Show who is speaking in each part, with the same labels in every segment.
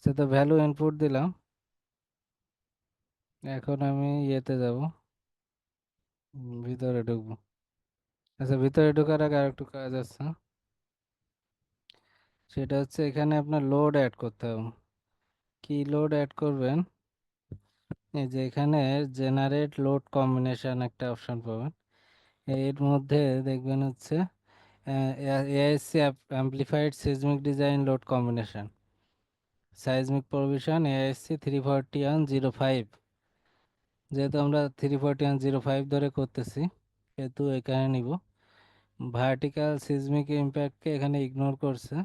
Speaker 1: সে তো value input দিলাম। এখন আমি ইয়েতে যাব, ভিতরে ঢুকবো। আচ্ছা, ভিতরে ঢোকার আগে আরেকটু কাজ আছে। সেটা হচ্ছে এখানে আপনার লোড অ্যাড করতে হবে। কি লোড অ্যাড করবেন? এই যে এখানে জেনারেট লোড কম্বিনেশন একটা অপশন পাবেন। এর মধ্যে দেখবেন হচ্ছে AISC amplified seismic design load combination, seismic provision AISC 34105। যেহেতু আমরা 34105 ধরে করতেছি, সেহেতু এখানে নিব। ভার্টিক্যাল সিজমিক ইম্প্যাক্টকে এখানে ইগনোর করছে,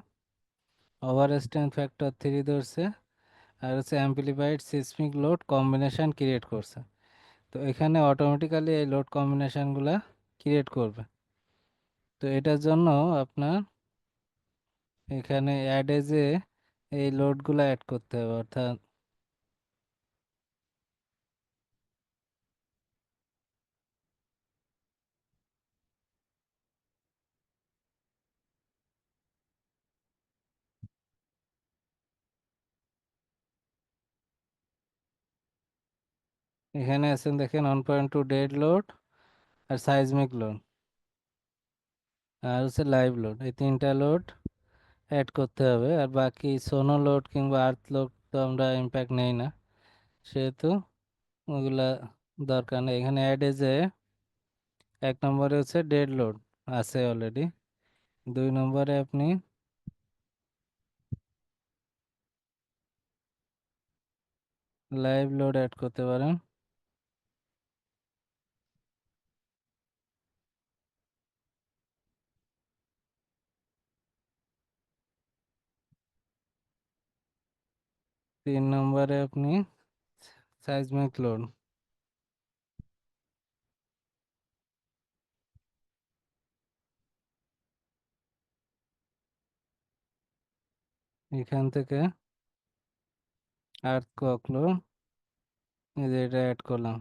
Speaker 1: ওভার স্ট্রেন্থ ফ্যাক্টর 3 ধরছে, আর হচ্ছে অ্যাম্প্লিফাইড সিসমিক লোড কম্বিনেশন ক্রিয়েট করছে। তো এখানে অটোমেটিক্যালি এই লোড কম্বিনেশনগুলা ক্রিয়েট করবে। তো এটার জন্য আপনার এখানে অ্যাড এজে এই লোডগুলো অ্যাড করতে হবে, অর্থাৎ এখানে আছেন দেখেন 1.2 ডেড লোড, আর সাইজমিক লোড, আর হচ্ছে লাইভ লোড, এই তিনটা লোড অ্যাড করতে হবে। আর বাকি সোনো লোড কিংবা আর্থ লোড তো আমরা ইম্প্যাক্ট নেই না, সেহেতু ওগুলা দরকার নেই। এখানে অ্যাড এজে 1 নম্বরে হচ্ছে ডেড লোড আছে অলরেডি, 2 নম্বরে আপনি লাইভ লোড অ্যাড করতে পারেন। তিন নম্বরে আপনি সাইজমিক লোড, এখান থেকে আর্থ কক লোড, এই যে এটা অ্যাড করলাম।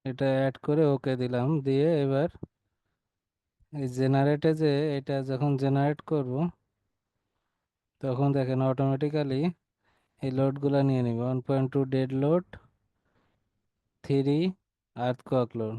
Speaker 1: এটা অ্যাড করে ওকে দিলাম, দিয়ে এবার এই জেনারেটে যে এটা যখন জেনারেট করব, তখন দেখেন অটোমেটিক্যালি এই লোডগুলো নিয়ে নিবে। 1.2 ডেড লোড, 3 আর্থ কক লোড,